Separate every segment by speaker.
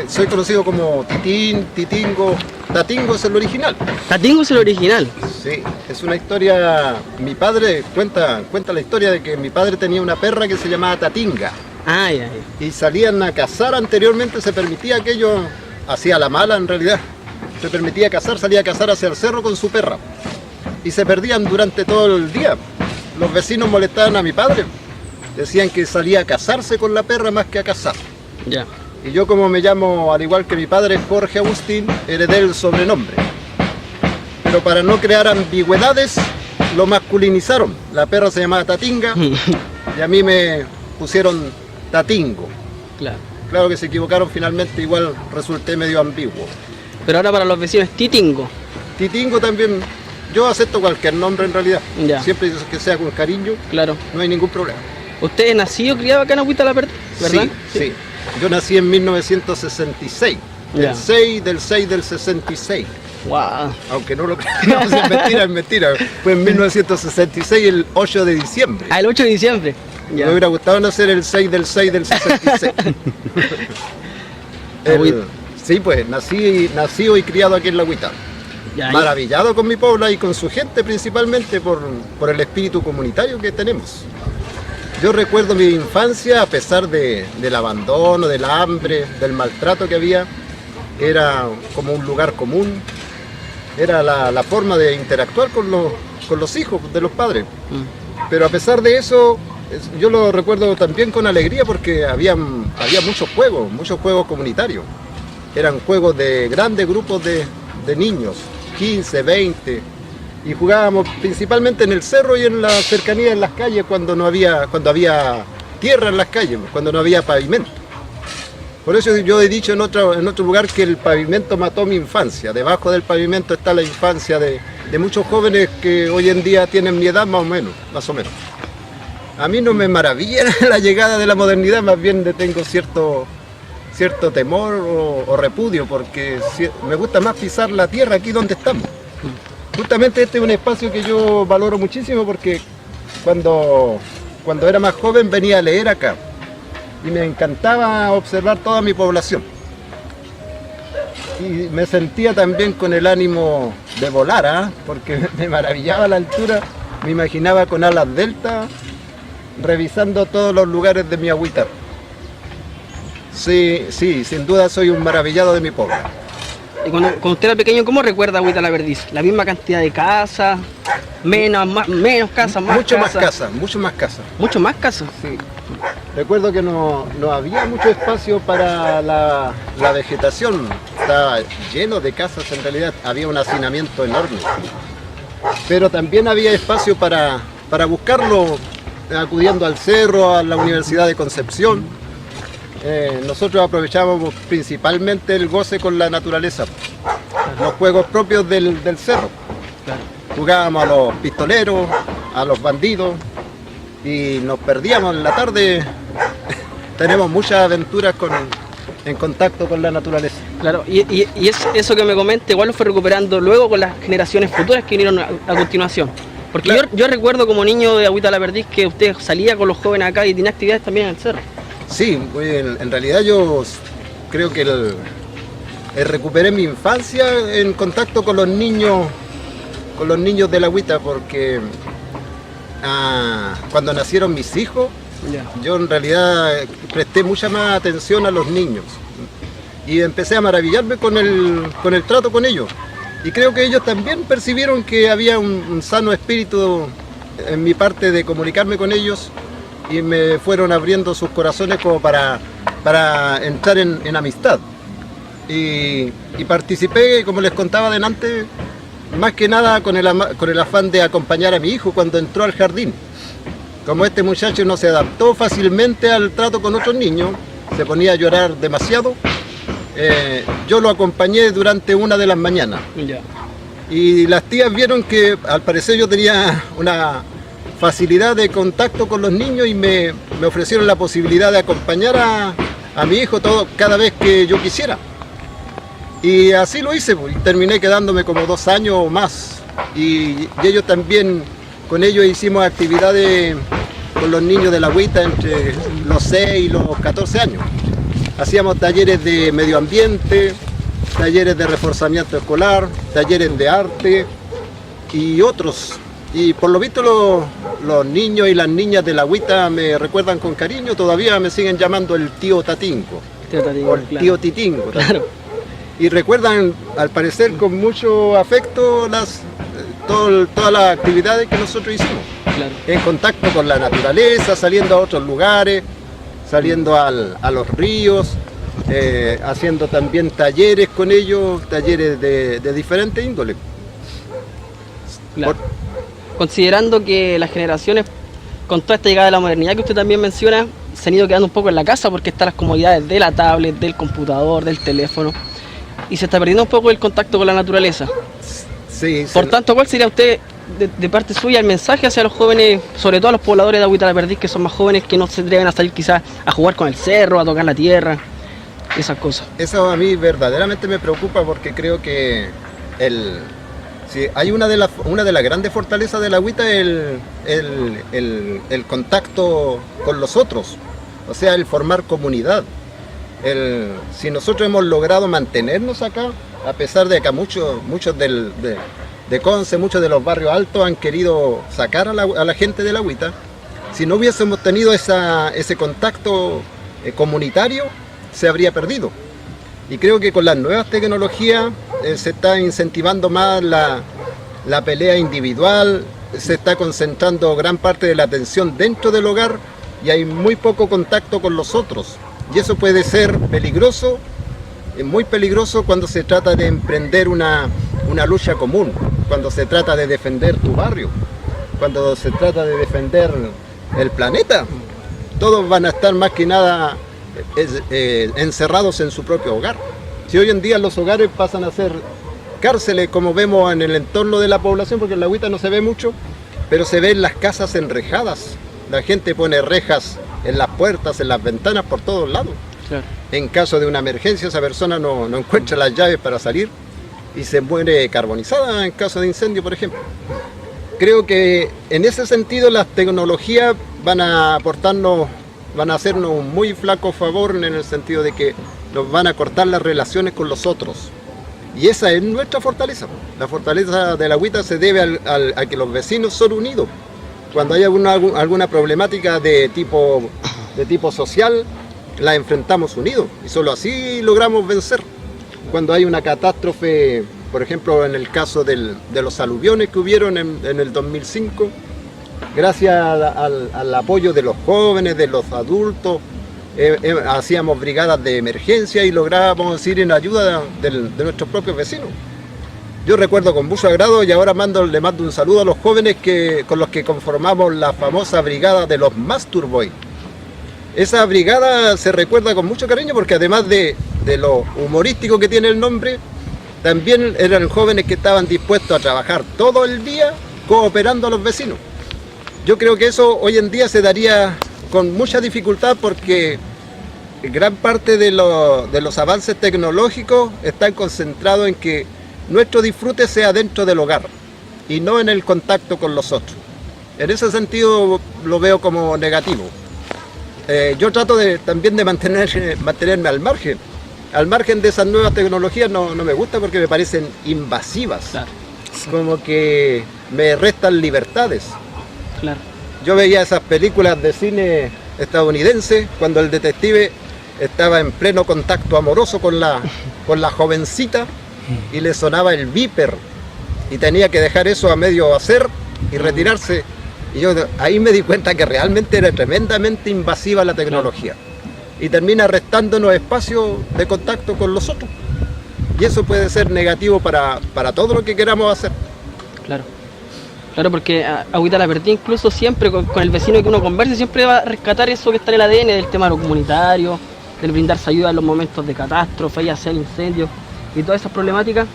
Speaker 1: Soy conocido como Titín, Titingo. Tatingo es el original.
Speaker 2: Tatingo es el original.
Speaker 1: Sí, es una historia. Mi padre cuenta la historia de que mi padre tenía una perra que se llamaba Tatinga.
Speaker 2: Ah, ya.
Speaker 1: Y salían a cazar. Anteriormente se permitía aquello, hacía la mala en realidad. Se permitía cazar, salía a cazar hacia el cerro con su perra. Y se perdían durante todo el día. Los vecinos molestaban a mi padre. Decían que salía a casarse con la perra más que a cazar.
Speaker 2: Ya.
Speaker 1: Y yo, como me llamo, al igual que mi padre, Jorge Agustín, heredé el sobrenombre. Pero para no crear ambigüedades, lo masculinizaron. La perra se llamaba Tatinga y a mí me pusieron Tatingo.
Speaker 2: Claro.
Speaker 1: Claro que se equivocaron finalmente, igual resulté medio ambiguo.
Speaker 2: Pero ahora para los vecinos es Titingo.
Speaker 1: Titingo también, yo acepto cualquier nombre en realidad.
Speaker 2: Ya.
Speaker 1: Siempre que sea con cariño,
Speaker 2: Claro.
Speaker 1: no hay ningún problema.
Speaker 2: ¿Usted es nacido, criado acá en Agüita La Perdiz, verdad?
Speaker 1: Sí. Yo nací en 1966,
Speaker 2: Ya.
Speaker 1: el 6 del 6 del 66.
Speaker 2: Wow.
Speaker 1: Aunque no lo creamos, es mentira. Fue en 1966, el 8 de diciembre.
Speaker 2: Ah, el 8 de diciembre. Ya.
Speaker 1: Me hubiera gustado nacer el 6 del 6 del 66. Sí, pues, nacido y criado aquí en La Agüita.
Speaker 2: Ya,
Speaker 1: Maravillado con mi pueblo y con su gente, principalmente por el espíritu comunitario que tenemos. Yo recuerdo mi infancia, a pesar del abandono, del hambre, del maltrato que había, era como un lugar común, era la forma de interactuar con los hijos de los padres. Pero a pesar de eso, yo lo recuerdo también con alegría porque había muchos juegos comunitarios. Eran juegos de grandes grupos de niños, 15, 20, y jugábamos principalmente en el cerro y en la cercanía, en las calles, cuando había tierra en las calles, cuando no había pavimento. Por eso yo he dicho en otro lugar que el pavimento mató mi infancia. Debajo del pavimento está la infancia de muchos jóvenes que hoy en día tienen mi edad más o menos. A mí no me maravilla la llegada de la modernidad, más bien le tengo cierto temor o repudio, porque me gusta más pisar la tierra aquí donde estamos. Justamente este es un espacio que yo valoro muchísimo porque cuando era más joven venía a leer acá y me encantaba observar toda mi población. Y me sentía también con el ánimo de volar, porque me maravillaba la altura, me imaginaba con alas delta revisando todos los lugares de mi agüita. Sí, sin duda soy un maravillado de mi pueblo.
Speaker 2: Y cuando usted era pequeño, ¿cómo recuerda Agüita La Perdiz? ¿La misma cantidad de casas? ¿Menos casas, más
Speaker 1: mucho
Speaker 2: casas?
Speaker 1: Mucho más casas.
Speaker 2: ¿Mucho más casas?
Speaker 1: Sí. Recuerdo que no había mucho espacio para la vegetación. Estaba lleno de casas, en realidad había un hacinamiento enorme. Pero también había espacio para buscarlo, acudiendo al cerro, a la Universidad de Concepción. Nosotros aprovechábamos principalmente el goce con la naturaleza, los juegos propios del cerro. Jugábamos a los pistoleros, a los bandidos y nos perdíamos en la tarde. Tenemos muchas aventuras en contacto con la naturaleza.
Speaker 2: Claro, y eso que me comenta igual lo fue recuperando luego con las generaciones futuras que vinieron a continuación. Porque claro, yo recuerdo como niño de Agüita La Perdiz que usted salía con los jóvenes acá y tenía actividades también en el cerro.
Speaker 1: Sí, en realidad yo creo que recuperé mi infancia en contacto con los niños de La Agüita, porque cuando nacieron mis hijos, yo en realidad presté mucha más atención a los niños y empecé a maravillarme con el trato con ellos. Y creo que ellos también percibieron que había un sano espíritu en mi parte de comunicarme con ellos, y me fueron abriendo sus corazones como para entrar en amistad. Y participé, como les contaba adelante, más que nada con el afán de acompañar a mi hijo cuando entró al jardín. Como este muchacho no se adaptó fácilmente al trato con otros niños, se ponía a llorar demasiado, yo lo acompañé durante una de las mañanas. Y las tías vieron que al parecer yo tenía una facilidad de contacto con los niños y me ofrecieron la posibilidad de acompañar a mi hijo cada vez que yo quisiera. Y así lo hice, y terminé quedándome como 2 años o más. Y ellos también, con ellos hicimos actividades con los niños de La Agüita entre los 6 y los 14 años. Hacíamos talleres de medio ambiente, talleres de reforzamiento escolar, talleres de arte y otros. Y por lo visto los niños y las niñas de la Agüita me recuerdan con cariño, todavía me siguen llamando el tío Tatingo, o el tío Titingo.
Speaker 2: Claro.
Speaker 1: Y recuerdan, al parecer, con mucho afecto todas las actividades que nosotros hicimos.
Speaker 2: Claro.
Speaker 1: En contacto con la naturaleza, saliendo a otros lugares, saliendo a los ríos, haciendo también talleres con ellos, talleres de diferentes índoles.
Speaker 2: Claro. Considerando que las generaciones, con toda esta llegada de la modernidad que usted también menciona, se han ido quedando un poco en la casa porque están las comodidades de la tablet, del computador, del teléfono, y se está perdiendo un poco el contacto con la naturaleza.
Speaker 1: Sí,
Speaker 2: Por tanto, ¿cuál sería usted, de parte suya, el mensaje hacia los jóvenes, sobre todo a los pobladores de Agüita la Perdiz, que son más jóvenes, que no se atreven a salir quizás a jugar con el cerro, a tocar la tierra, esas cosas?
Speaker 1: Eso a mí verdaderamente me preocupa porque creo que sí, hay una de las grandes fortalezas de la Agüita el contacto con los otros, o sea, el formar comunidad. Si nosotros hemos logrado mantenernos acá, a pesar de que muchos de Conce, muchos de los barrios altos han querido sacar a la gente de la Agüita, si no hubiésemos tenido ese contacto comunitario, se habría perdido. Y creo que con las nuevas tecnologías se está incentivando más la pelea individual, se está concentrando gran parte de la atención dentro del hogar y hay muy poco contacto con los otros. Y eso puede ser peligroso, muy peligroso cuando se trata de emprender una lucha común, cuando se trata de defender tu barrio, cuando se trata de defender el planeta. Todos van a estar más que nada encerrados en su propio hogar. Si hoy en día los hogares pasan a ser cárceles, como vemos en el entorno de la población, porque en la Agüita no se ve mucho, pero se ven las casas enrejadas. La gente pone rejas en las puertas, en las ventanas, por todos lados.
Speaker 2: Claro.
Speaker 1: En caso de una emergencia, esa persona no encuentra las llaves para salir y se muere carbonizada en caso de incendio, por ejemplo. Creo que en ese sentido las tecnologías van a aportarnos, van a hacernos un muy flaco favor en el sentido de que nos van a cortar las relaciones con los otros. Y esa es nuestra fortaleza. La fortaleza de la Agüita se debe a que los vecinos son unidos. Cuando hay alguna problemática de tipo social, la enfrentamos unidos y solo así logramos vencer. Cuando hay una catástrofe, por ejemplo en el caso de los aluviones que hubieron en el 2005, gracias al apoyo de los jóvenes, de los adultos, hacíamos brigadas de emergencia y lográbamos ir en ayuda de nuestros propios vecinos. Yo recuerdo con mucho agrado y ahora le mando un saludo a los jóvenes con los que conformamos la famosa brigada de los Master Boys. Esa brigada se recuerda con mucho cariño porque además de lo humorístico que tiene el nombre, también eran jóvenes que estaban dispuestos a trabajar todo el día cooperando a los vecinos. Yo creo que eso hoy en día se daría con mucha dificultad porque gran parte de los avances tecnológicos están concentrados en que nuestro disfrute sea dentro del hogar y no en el contacto con los otros. En ese sentido lo veo como negativo. Yo trato también de mantenerme al margen de esas nuevas tecnologías. No me gusta porque me parecen invasivas,
Speaker 2: Claro.
Speaker 1: como que me restan libertades.
Speaker 2: Claro.
Speaker 1: Yo veía esas películas de cine estadounidense cuando el detective estaba en pleno contacto amoroso con la jovencita y le sonaba el beeper y tenía que dejar eso a medio hacer y retirarse. Y yo ahí me di cuenta que realmente era tremendamente invasiva la tecnología y termina restándonos espacio de contacto con los otros. Y eso puede ser negativo para todo lo que queramos hacer.
Speaker 2: Claro. Claro, porque Agüita la Perdiz incluso siempre con el vecino que uno converse siempre va a rescatar eso que está en el ADN del tema de lo comunitario, del brindarse ayuda en los momentos de catástrofe, ya sea incendios y todas esas problemáticas.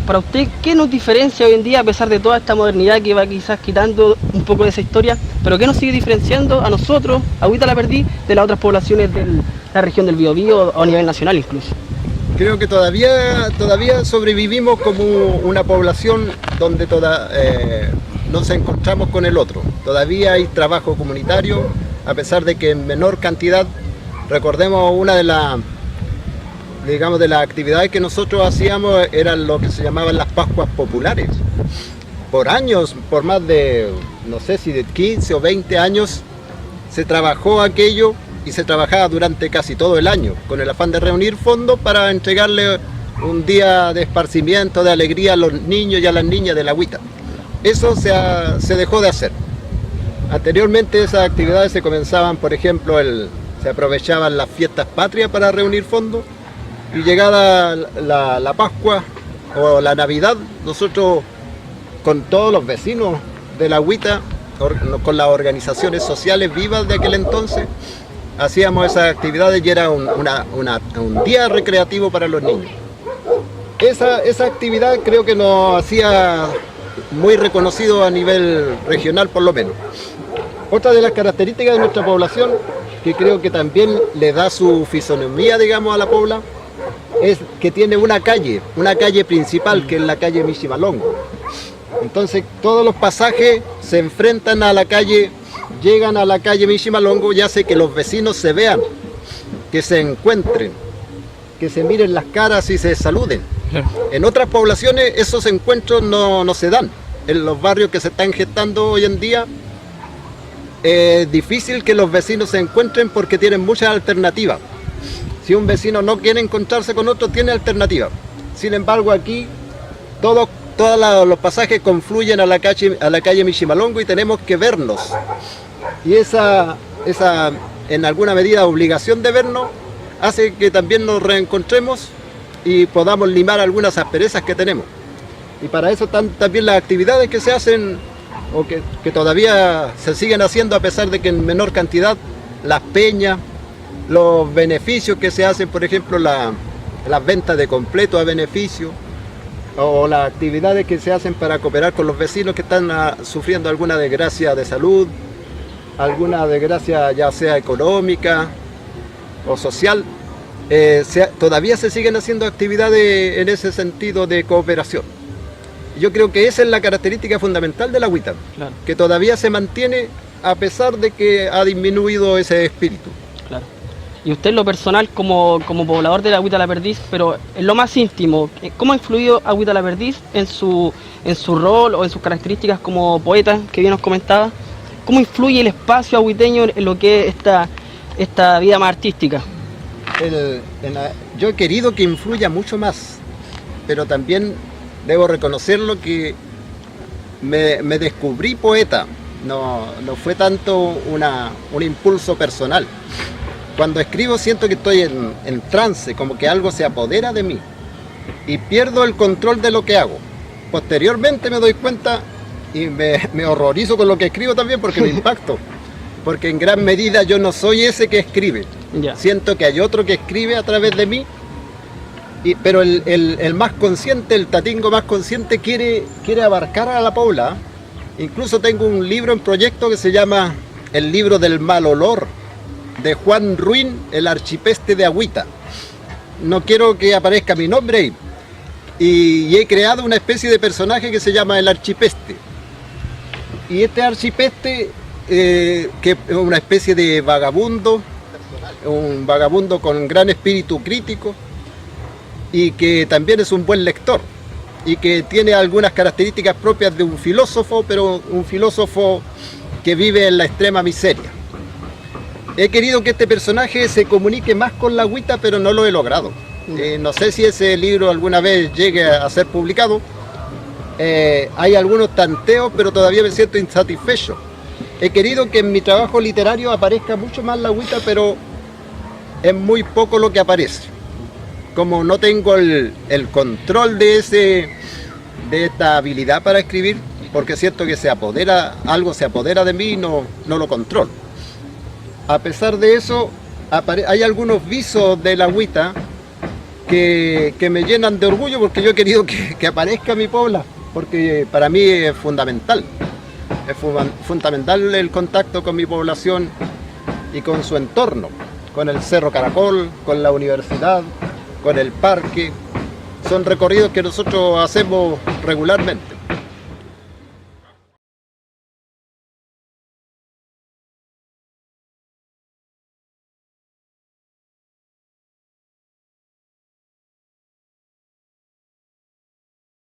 Speaker 2: Para usted, ¿qué nos diferencia hoy en día a pesar de toda esta modernidad que va quizás quitando un poco de esa historia? Pero ¿qué nos sigue diferenciando a nosotros, Agüita la Perdiz, de las otras poblaciones de la región del Biobío o a nivel nacional incluso?
Speaker 1: Creo que todavía sobrevivimos como una población donde nos encontramos con el otro. Todavía hay trabajo comunitario, a pesar de que en menor cantidad Recordemos una de las, digamos, de las actividades que nosotros hacíamos eran lo que se llamaban las Pascuas Populares. Por años, por más de, no sé si de 15 o 20 años, se trabajó aquello y se trabajaba durante casi todo el año, con el afán de reunir fondos para entregarle un día de esparcimiento, de alegría a los niños y a las niñas de la Agüita. Eso se dejó de hacer. Anteriormente esas actividades se comenzaban, por ejemplo, se aprovechaban las fiestas patrias para reunir fondos, y llegada la Pascua o la Navidad, nosotros con todos los vecinos de la Agüita, con las organizaciones sociales vivas de aquel entonces, hacíamos esas actividades y era un día recreativo para los niños. Esa actividad creo que nos hacía muy reconocido a nivel regional por lo menos. Otra de las características de nuestra población, que creo que también le da su fisonomía, digamos, a la pobla, es que tiene una calle principal, que es la calle Michimalongo. Entonces todos los pasajes se enfrentan a la calle, llegan a la calle Michimalongo y hace que los vecinos se vean, que se encuentren, que se miren las caras y se saluden. En otras poblaciones esos encuentros no se dan. En los barrios que se están gestando hoy en día es difícil que los vecinos se encuentren porque tienen muchas alternativas. Si un vecino no quiere encontrarse con otro, tiene alternativas. Sin embargo, aquí todos los pasajes confluyen a la calle Michimalongo y tenemos que vernos. Y esa en alguna medida obligación de vernos hace que también nos reencontremos y podamos limar algunas asperezas que tenemos. Y para eso están también las actividades que se hacen o que todavía se siguen haciendo, a pesar de que en menor cantidad, las peñas, los beneficios que se hacen, por ejemplo las ventas de completo a beneficio, o las actividades que se hacen para cooperar con los vecinos que están sufriendo alguna desgracia de salud, alguna desgracia ya sea económica o social. Todavía se siguen haciendo actividades en ese sentido de cooperación. Yo creo que esa es la característica fundamental de la Agüita, claro, que todavía se mantiene a pesar de que ha disminuido ese espíritu.
Speaker 2: Claro. Y usted en lo personal, como poblador de la Agüita La Perdiz, pero en lo más íntimo, ¿cómo ha influido Agüita La Perdiz en su rol o en sus características como poeta, que bien nos comentaba? ¿Cómo influye el espacio agüiteño en lo que es esta vida más artística?
Speaker 1: Yo he querido que influya mucho más, pero también debo reconocerlo que me descubrí poeta, no fue tanto un impulso personal. Cuando escribo siento que estoy en trance, como que algo se apodera de mí y pierdo el control de lo que hago. Posteriormente me doy cuenta y me horrorizo con lo que escribo también porque me impacto, porque en gran medida yo no soy ese que escribe.
Speaker 2: Ya.
Speaker 1: Siento que hay otro que escribe a través de mí, pero el más consciente, el tatingo más consciente quiere abarcar a la pobla. Incluso tengo un libro en proyecto que se llama El libro del mal olor, de Juan Ruin, el archipeste de Agüita. No quiero que aparezca mi nombre ahí. Y he creado una especie de personaje que se llama el archipeste. Y este archipeste, que es una especie de vagabundo, un vagabundo con gran espíritu crítico, y que también es un buen lector, y que tiene algunas características propias de un filósofo, pero un filósofo que vive en la extrema miseria. He querido que este personaje se comunique más con la Agüita, pero no lo he logrado. No sé si ese libro alguna vez llegue a ser publicado. Hay algunos tanteos, pero todavía me siento insatisfecho. He querido que en mi trabajo literario aparezca mucho más la Agüita, pero es muy poco lo que aparece. Como no tengo el control de esta habilidad para escribir, porque siento que algo se apodera de mí y no lo controlo. A pesar de eso, hay algunos visos de la Agüita que me llenan de orgullo, porque yo he querido que aparezca mi pobla, porque para mí es fundamental. Es fundamental el contacto con mi población y con su entorno, con el Cerro Caracol, con la universidad, con el parque. Son recorridos que nosotros hacemos regularmente.